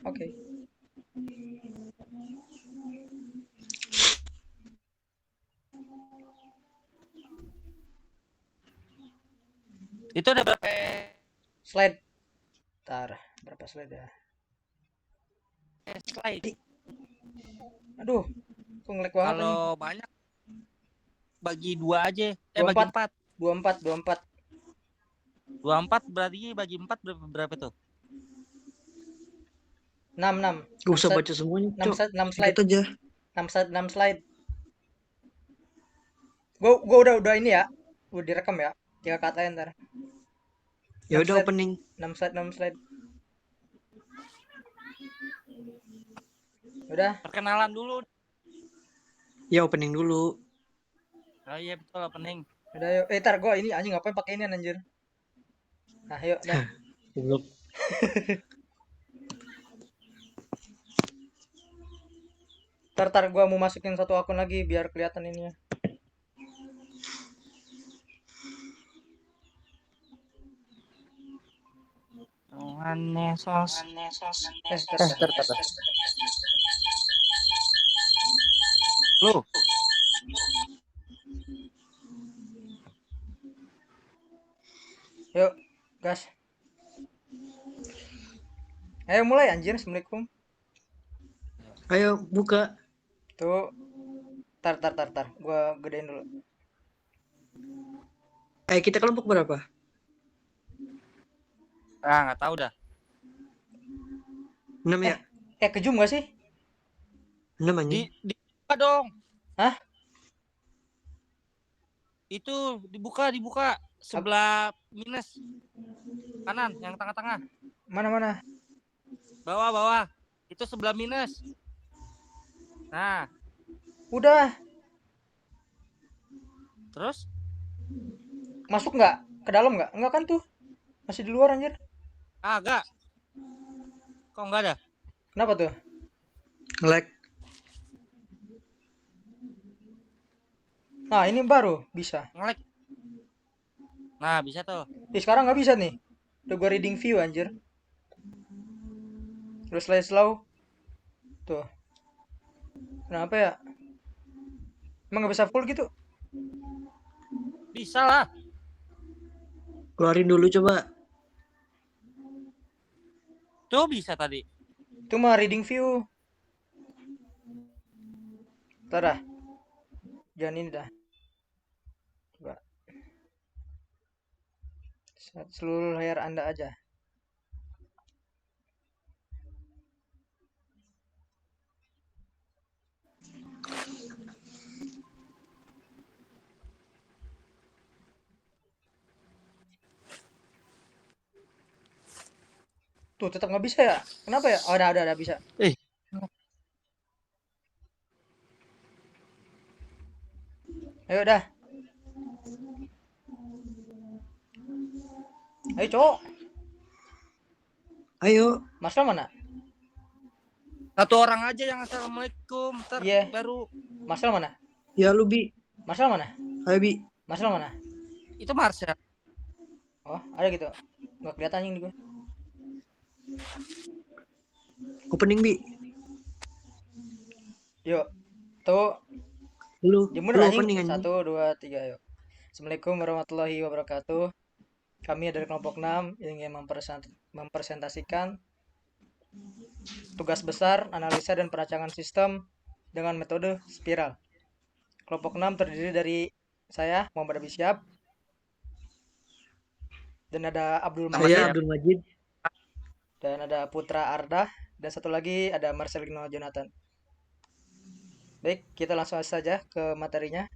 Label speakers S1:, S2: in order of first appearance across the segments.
S1: Oke.
S2: Itu ada berapa
S1: Slide. Ntar, berapa slide ya?
S2: slide?
S1: Aduh, kok ngelag banget nih.
S2: Kalau banyak bagi 2 aja. Bagi
S1: 24,
S2: 4.
S1: 24, 24.
S2: 24 berarti bagi 4 berapa tuh?
S1: 6, 6.
S3: Gak usah baca semuanya,
S1: 6,
S3: Cok.
S1: 6 slide.
S3: Edit aja.
S1: 6 slide. Gua udah ini ya. Udah direkam ya. 3 kata ntar.
S3: Ya
S1: 6
S3: udah
S1: slide.
S3: opening.
S1: 6 slide, 6 slide. Udah.
S2: Perkenalan dulu.
S3: Ya opening dulu.
S2: Oh iya betul opening.
S1: Udah yuk. Tar gua ini anjing ngapain pakai ini anjir. Nah, yuk dah.
S3: Goblok.
S1: Tar gua mau masukin satu akun lagi biar kelihatan ininya.
S2: Nesos.
S1: Tar.
S2: Lu.
S1: Yuk, gas. Ayo mulai anjir. Assalamualaikum.
S3: Ayo buka.
S1: Tuh. Tar. Gua gedein dulu.
S3: Kita kelompok berapa?
S2: Nggak tahu dah.
S3: 6 ya?
S1: Ke Zoom gak sih?
S3: 6 anjing.
S2: Dibuka dong.
S1: Hah?
S2: Itu dibuka sebelah minus kanan yang tengah-tengah.
S1: Mana?
S2: Bawah. Itu sebelah minus. Nah,
S1: Udah.
S2: terus
S1: Masuk nggak? Ke dalam nggak? Nggak kan tuh. Masih di luar anjir.
S2: agak. Kok nggak ada?
S1: Kenapa tuh?
S3: Lag.
S1: Nah, ini baru bisa.
S2: Nge-lag. Nah, bisa tuh.
S1: Sekarang nggak bisa nih. Udah gua reading view anjir. Terus slide slow. Tuh. Kenapa ya? Emang nggak bisa full gitu?
S2: Bisa lah.
S3: Keluarin dulu coba.
S2: Tuh bisa tadi.
S1: Itu mah reading view. Ntar dah. Jangan ini dah. Coba. Seluruh layar Anda aja. Tuh, tetap nggak bisa ya? Kenapa ya? Oh, udah bisa. Ayo dah. Ayo cowok.
S3: Ayo.
S1: Masalah mana?
S2: Satu orang aja yang assalamualaikum. Ntar baru.
S1: Masalah mana?
S3: Ya lu Bi.
S1: Masalah mana?
S3: Ayo Bi.
S1: Masalah mana?
S2: Itu Marsha.
S1: Oh, ada gitu. Nggak kelihatan anjing di gue.
S3: Opening Bi.
S1: Yuk. Tuh.
S3: Lu
S1: Anjing.
S3: opening anjing.
S1: 1, 2, 3 yuk. Assalamualaikum warahmatullahi wabarakatuh. Kami dari kelompok 6 ingin mempresentasikan tugas besar analisa dan perancangan sistem dengan metode spiral. Kelompok 6 terdiri dari saya, Muhammad Abi Syihab, dan ada Abdul Majid,
S3: Saya Abdul Majid.
S1: dan ada Putra Arda, dan satu lagi ada Marcelino Jonathan. Baik, kita langsung saja ke materinya.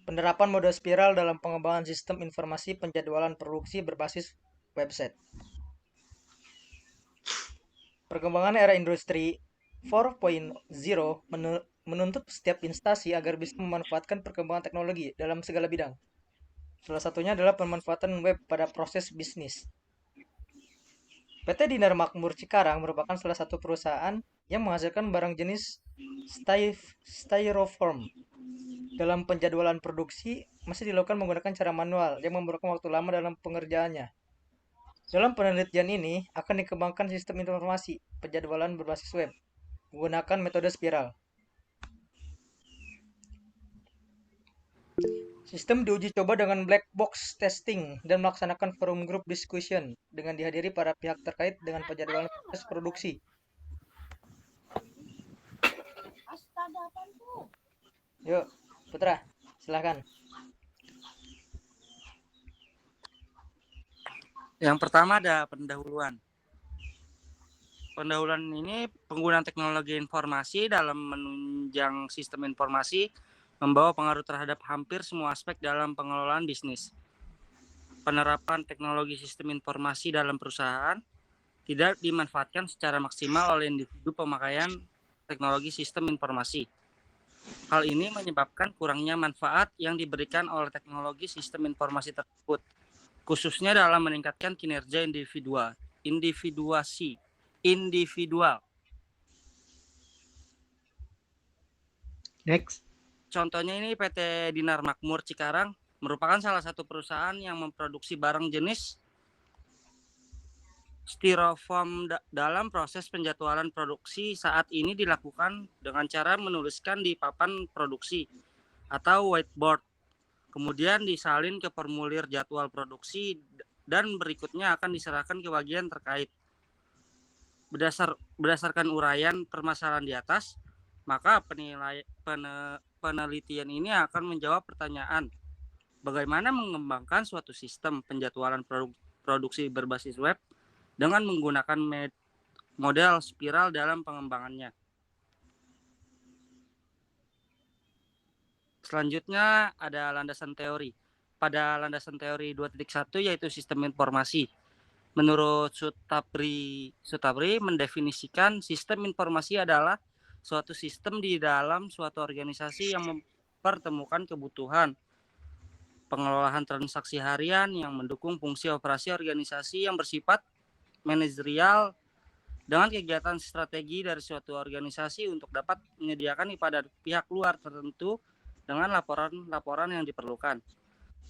S1: Penerapan mode spiral dalam pengembangan sistem informasi penjadwalan produksi berbasis website. Perkembangan era industri 4.0 menuntut setiap instansi agar bisa memanfaatkan perkembangan teknologi dalam segala bidang. Salah satunya adalah pemanfaatan web pada proses bisnis. PT Dinar Makmur Cikarang merupakan salah satu perusahaan yang menghasilkan barang jenis styrofoam. Dalam penjadwalan produksi masih dilakukan menggunakan cara manual yang memerlukan waktu lama dalam pengerjaannya. Dalam penelitian ini akan dikembangkan sistem informasi penjadwalan berbasis web menggunakan metode spiral. Sistem diuji coba dengan black box testing dan melaksanakan forum group discussion dengan dihadiri para pihak terkait dengan penjadwalan proses produksi. Yuk, Putra, silahkan.
S2: Yang pertama ada pendahuluan. Pendahuluan ini penggunaan teknologi informasi dalam menunjang sistem informasi membawa pengaruh terhadap hampir semua aspek dalam pengelolaan bisnis. Penerapan teknologi sistem informasi dalam perusahaan tidak dimanfaatkan secara maksimal oleh individu pemakaian teknologi sistem informasi. Hal ini menyebabkan kurangnya manfaat yang diberikan oleh teknologi sistem informasi tersebut, khususnya dalam meningkatkan kinerja individual.
S3: Next.
S2: Contohnya ini PT Dinar Makmur Cikarang merupakan salah satu perusahaan yang memproduksi barang jenis styrofoam. Dalam proses penjadwalan produksi saat ini dilakukan dengan cara menuliskan di papan produksi atau whiteboard, kemudian disalin ke formulir jadwal produksi dan berikutnya akan diserahkan ke bagian terkait. Berdasarkan uraian permasalahan di atas, maka penelitian ini akan menjawab pertanyaan bagaimana mengembangkan suatu sistem penjadwalan produksi berbasis web dengan menggunakan model spiral dalam pengembangannya. Selanjutnya ada landasan teori. Pada landasan teori 2.1 yaitu sistem informasi. Menurut Sutapri mendefinisikan sistem informasi adalah suatu sistem di dalam suatu organisasi yang mempertemukan kebutuhan pengelolaan transaksi harian yang mendukung fungsi operasi organisasi yang bersifat manajerial dengan kegiatan strategi dari suatu organisasi untuk dapat menyediakan kepada pihak luar tertentu dengan laporan-laporan yang diperlukan.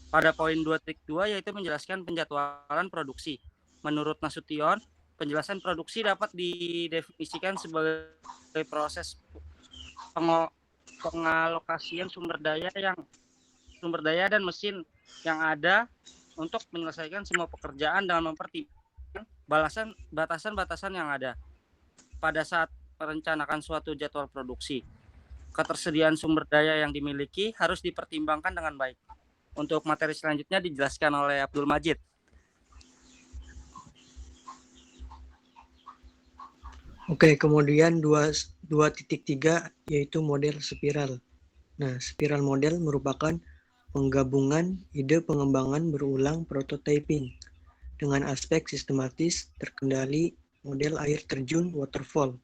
S2: Pada poin 2.2 yaitu menjelaskan penjadwalan produksi. Menurut Nasution, penjelasan produksi dapat didefinisikan sebagai proses pengalokasian sumber daya dan mesin yang ada untuk menyelesaikan semua pekerjaan dengan mempertimbangkan batasan-batasan yang ada pada saat merencanakan suatu jadwal produksi. Ketersediaan sumber daya yang dimiliki harus dipertimbangkan dengan baik. Untuk materi selanjutnya dijelaskan oleh Abdul Majid.
S3: Oke, kemudian 2.3 yaitu model spiral. Nah, spiral model merupakan penggabungan ide pengembangan berulang prototyping dengan aspek sistematis terkendali model air terjun waterfall.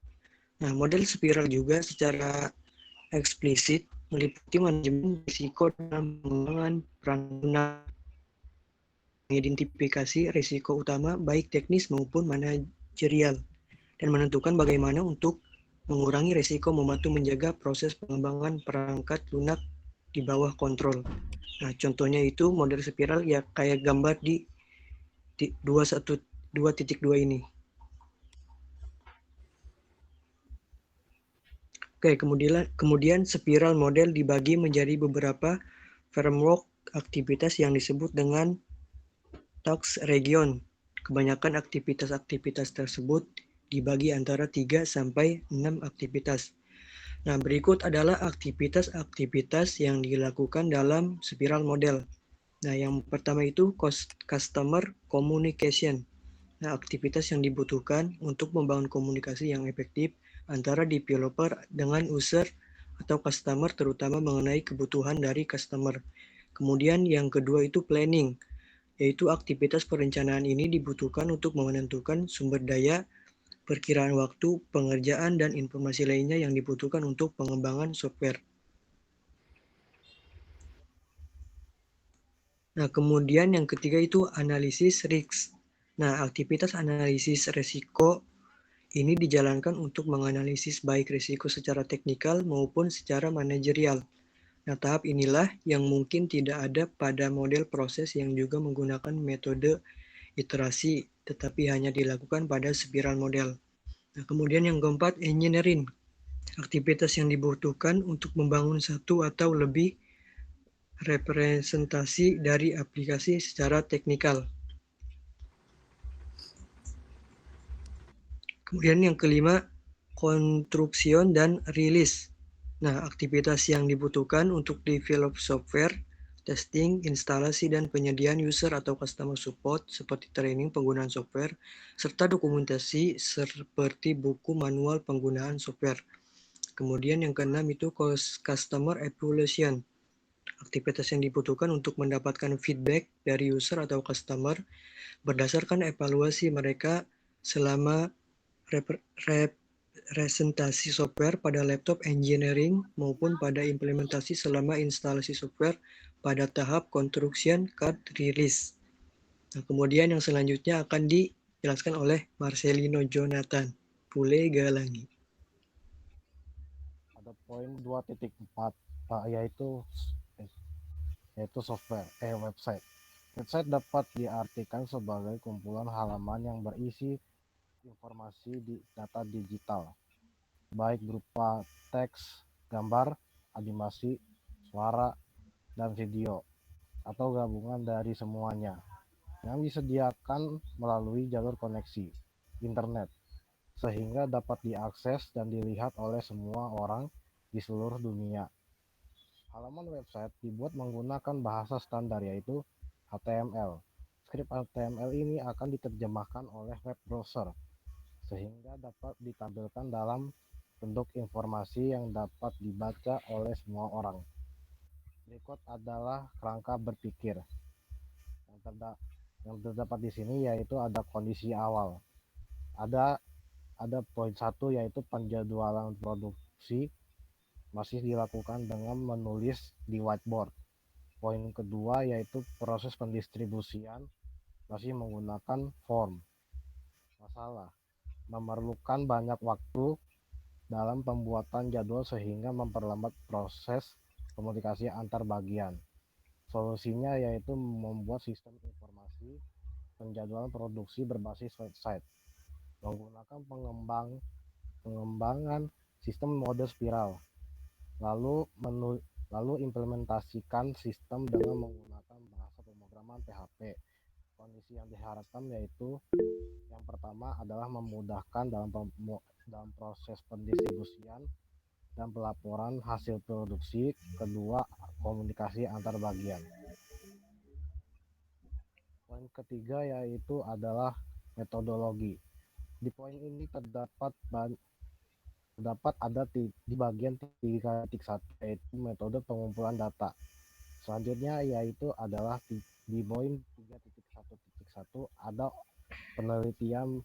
S3: Nah, model spiral juga secara eksplisit meliputi manajemen risiko dalam pengembangan peran guna, mengidentifikasi risiko utama baik teknis maupun manajerial, dan menentukan bagaimana untuk mengurangi risiko membantu menjaga proses pengembangan perangkat lunak di bawah kontrol. Nah, contohnya itu model spiral ya kayak gambar di 2.2 ini. Oke, kemudian spiral model dibagi menjadi beberapa framework aktivitas yang disebut dengan task region. Kebanyakan aktivitas-aktivitas tersebut dibagi antara 3 sampai 6 aktivitas. Nah, berikut adalah aktivitas-aktivitas yang dilakukan dalam spiral model. Nah, yang pertama itu customer communication. Nah, aktivitas yang dibutuhkan untuk membangun komunikasi yang efektif antara developer dengan user atau customer, terutama mengenai kebutuhan dari customer. Kemudian yang kedua itu planning, yaitu aktivitas perencanaan ini dibutuhkan untuk menentukan sumber daya, perkiraan waktu, pengerjaan, dan informasi lainnya yang dibutuhkan untuk pengembangan software. Nah, kemudian yang ketiga itu analisis risk. Nah, aktivitas analisis risiko Ini dijalankan untuk menganalisis baik risiko secara teknikal maupun secara manajerial. Nah, tahap inilah yang mungkin tidak ada pada model proses yang juga menggunakan metode iterasi, tetapi hanya dilakukan pada spiral model. Nah, kemudian yang keempat, engineering. Aktivitas yang dibutuhkan untuk membangun satu atau lebih representasi dari aplikasi secara teknikal. Kemudian yang kelima, konstruction dan rilis. Nah, aktivitas yang dibutuhkan untuk develop software, testing, instalasi, dan penyediaan user atau customer support seperti training penggunaan software, serta dokumentasi seperti buku manual penggunaan software. Kemudian yang keenam itu customer evaluation. Aktivitas yang dibutuhkan untuk mendapatkan feedback dari user atau customer berdasarkan evaluasi mereka selama representasi software pada laptop engineering maupun pada implementasi selama instalasi software pada tahap construction card release. Nah, kemudian yang selanjutnya akan dijelaskan oleh Marcelino Jonathan Pule Galangi.
S4: Ada poin 2.4 Pak, yaitu software website. Website dapat diartikan sebagai kumpulan halaman yang berisi informasi di data digital, baik berupa teks, gambar, animasi, suara, dan video, atau gabungan dari semuanya, yang disediakan melalui jalur koneksi internet, sehingga dapat diakses dan dilihat oleh semua orang di seluruh dunia. Halaman website dibuat menggunakan bahasa standar yaitu HTML. Skrip HTML ini akan diterjemahkan oleh web browser sehingga dapat ditampilkan dalam bentuk informasi yang dapat dibaca oleh semua orang. Berikut adalah kerangka berpikir yang terdapat di sini, yaitu ada kondisi awal. Ada poin 1 yaitu penjadwalan produksi masih dilakukan dengan menulis di whiteboard. Poin kedua yaitu proses pendistribusian masih menggunakan form. Masalah memerlukan banyak waktu dalam pembuatan jadwal sehingga memperlambat proses komunikasi antar bagian. Solusinya yaitu membuat sistem informasi penjadwalan produksi berbasis website menggunakan pengembangan sistem mode spiral, lalu implementasikan sistem dengan menggunakan bahasa pemrograman PHP. Kondisi yang diharapkan yaitu yang pertama adalah memudahkan dalam proses pendistribusian dan pelaporan hasil produksi. Kedua, komunikasi antar bagian. Poin ketiga yaitu adalah metodologi. Di poin ini terdapat ada di bagian 3.1 yaitu metode pengumpulan data. Selanjutnya yaitu adalah di poin 3.1.1 ada penelitian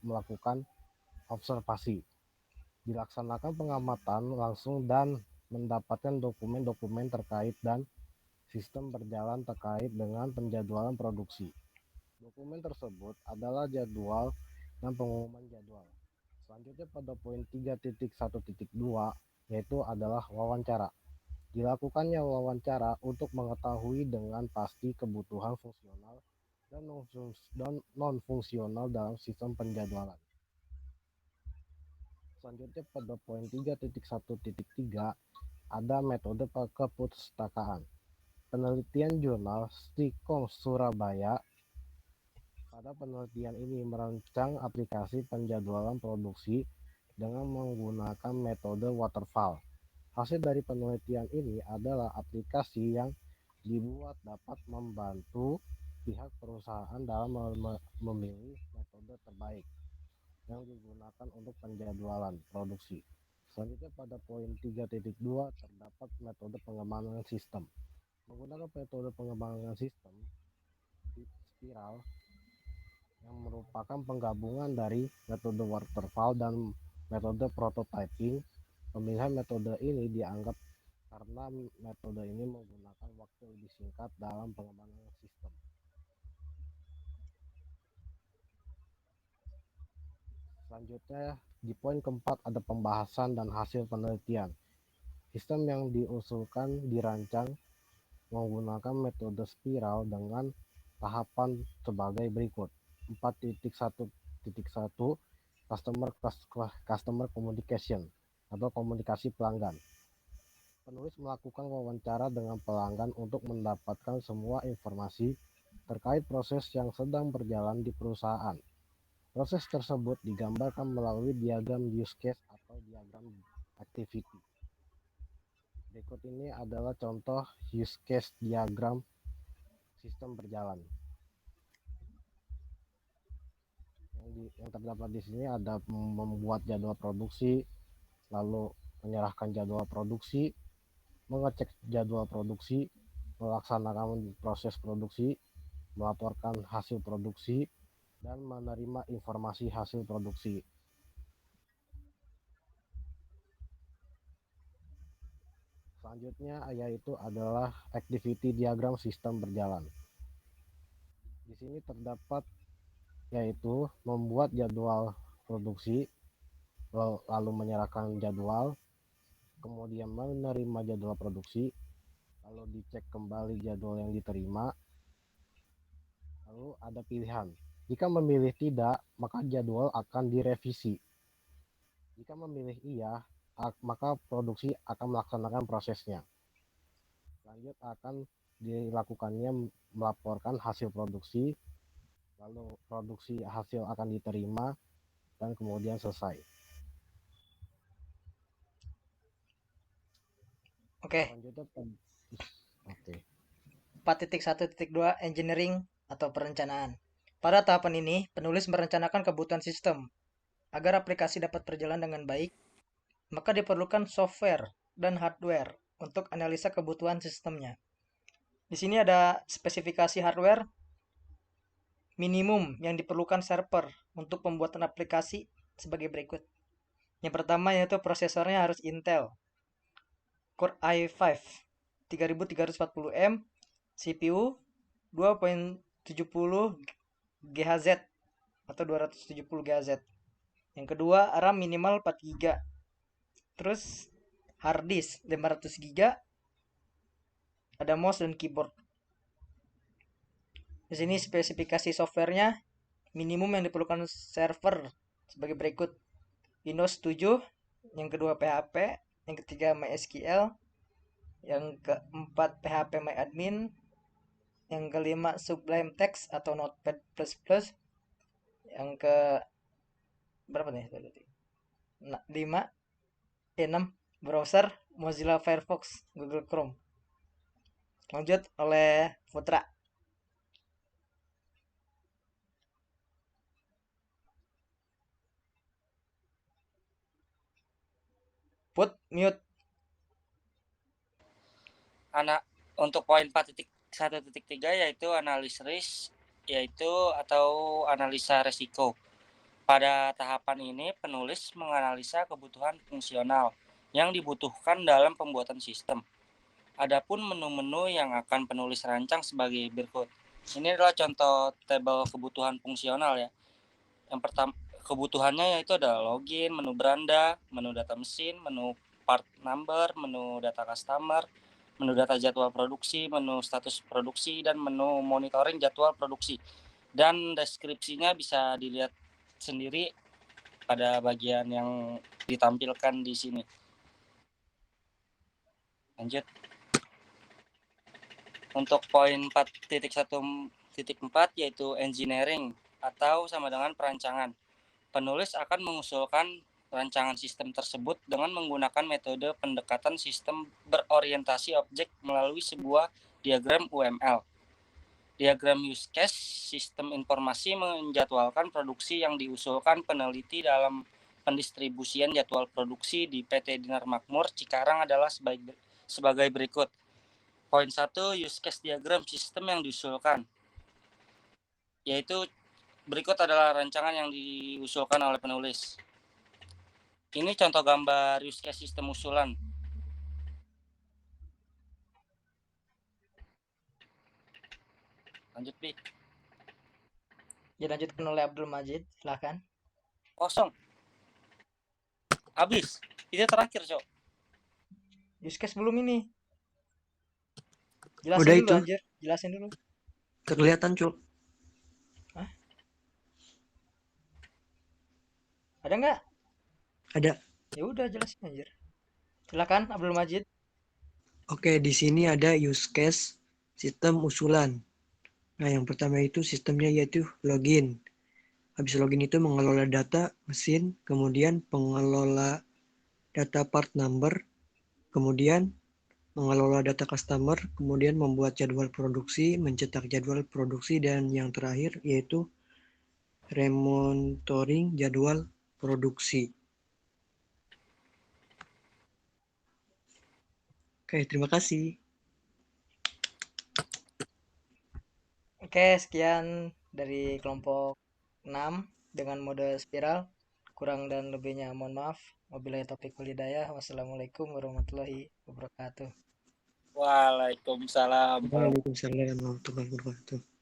S4: melakukan observasi. Dilaksanakan pengamatan langsung dan mendapatkan dokumen-dokumen terkait dan sistem berjalan terkait dengan penjadwalan produksi. Dokumen tersebut adalah jadwal dan pengumuman jadwal. Selanjutnya pada poin 3.1.2 yaitu adalah wawancara. Dilakukannya wawancara untuk mengetahui dengan pasti kebutuhan fungsional dan non-fungsional dalam sistem penjadwalan. Selanjutnya pada poin 3.1.3 ada metode kepustakaan. Penelitian jurnal Stikom Surabaya. Pada penelitian ini merancang aplikasi penjadwalan produksi dengan menggunakan metode waterfall. Hasil dari penelitian ini adalah aplikasi yang dibuat dapat membantu pihak perusahaan dalam memilih metode terbaik yang digunakan untuk penjadwalan produksi. Selanjutnya pada poin 3.2 terdapat metode pengembangan sistem. Menggunakan metode pengembangan sistem spiral yang merupakan penggabungan dari metode waterfall dan metode prototyping. Pemilihan metode ini dianggap karena metode ini menggunakan waktu lebih singkat dalam pengembangan sistem. Selanjutnya, di poin keempat ada pembahasan dan hasil penelitian. Sistem yang diusulkan dirancang menggunakan metode spiral dengan tahapan sebagai berikut. 4.1.1 Customer Communication atau komunikasi pelanggan. Penulis melakukan wawancara dengan pelanggan untuk mendapatkan semua informasi terkait proses yang sedang berjalan di perusahaan. Proses tersebut digambarkan melalui diagram use case atau diagram activity. Berikut ini adalah contoh use case diagram sistem berjalan. Yang terdapat di sini ada membuat jadwal produksi, lalu menyerahkan jadwal produksi, mengecek jadwal produksi, melaksanakan proses produksi, melaporkan hasil produksi, dan menerima informasi hasil produksi. Selanjutnya yaitu adalah activity diagram sistem berjalan. Di sini terdapat yaitu membuat jadwal produksi, lalu menyerahkan jadwal, kemudian menerima jadwal produksi, lalu dicek kembali jadwal yang diterima, lalu ada pilihan. Jika memilih tidak, maka jadwal akan direvisi. Jika memilih iya, maka produksi akan melaksanakan prosesnya. Lanjut akan dilakukannya melaporkan hasil produksi, lalu produksi hasil akan diterima, dan kemudian selesai.
S1: Oke,
S4: Selanjutnya, oke.
S1: 4.1.2 Engineering atau perencanaan. Pada tahapan ini, penulis merencanakan kebutuhan sistem. Agar aplikasi dapat berjalan dengan baik, maka diperlukan software dan hardware untuk analisa kebutuhan sistemnya. Di sini ada spesifikasi hardware minimum yang diperlukan server untuk pembuatan aplikasi sebagai berikut. Yang pertama yaitu prosesornya harus Intel Core i5 3340M, CPU 2.70 GHz atau 270 GHz. Yang kedua, RAM minimal 4 GB. Terus hard disk 500 GB. Ada mouse dan keyboard. Di sini spesifikasi softwarenya minimum yang diperlukan server sebagai berikut. Windows 7, yang kedua PHP, yang ketiga MySQL, yang keempat PHP MyAdmin, yang kelima Sublime Text atau Notepad++, yang ke berapa nih? 5, 6 browser Mozilla Firefox, Google Chrome. Lanjut oleh Putra. Put mute.
S2: Untuk poin 4.1.3 yaitu analis risk, yaitu atau analisa resiko. Pada tahapan ini, penulis menganalisa kebutuhan fungsional yang dibutuhkan dalam pembuatan sistem. Adapun menu-menu yang akan penulis rancang sebagai berikut. Ini adalah contoh tabel kebutuhan fungsional ya. Yang pertama, kebutuhannya yaitu ada login, menu beranda, menu data mesin, menu part number, menu data customer, menu data jadwal produksi, menu status produksi, dan menu monitoring jadwal produksi. Dan deskripsinya bisa dilihat sendiri pada bagian yang ditampilkan di sini. Lanjut. Untuk poin 4.1.4 yaitu engineering atau sama dengan perancangan. Penulis akan mengusulkan rancangan sistem tersebut dengan menggunakan metode pendekatan sistem berorientasi objek melalui sebuah diagram UML. Diagram use case sistem informasi menjadwalkan produksi yang diusulkan peneliti dalam pendistribusian jadwal produksi di PT Dinar Makmur Cikarang adalah sebagai berikut. Poin 1, use case diagram sistem yang diusulkan, yaitu berikut adalah rancangan yang diusulkan oleh penulis. Ini contoh gambar use case sistem usulan. Lanjut, Bi.
S1: Dilanjutkan oleh Abdul Majid, silakan.
S2: Kosong. Habis. Itu terakhir, Cok.
S1: Use case belum ini.
S3: Udah
S1: Jelasin dulu
S3: itu.
S1: anjir. Jelasin dulu.
S3: Kelihatan, Cuk.
S1: Hah? Ada nggak?
S3: Ada.
S1: Ya udah jelasin anjir. Silakan Abdul Majid.
S3: Oke, di sini ada use case sistem usulan. Nah, yang pertama itu sistemnya yaitu login. Habis login itu mengelola data mesin, kemudian pengelola data part number, kemudian mengelola data customer, kemudian membuat jadwal produksi, mencetak jadwal produksi, dan yang terakhir yaitu remonitoring jadwal produksi. Oke, terima kasih.
S1: Oke, sekian dari kelompok 6 dengan mode spiral. Kurang dan lebihnya mohon maaf. Wabillahi taufiq wal hidayah. Wassalamualaikum warahmatullahi wabarakatuh.
S2: Waalaikumsalam.
S3: Waalaikumsalam warahmatullahi wabarakatuh.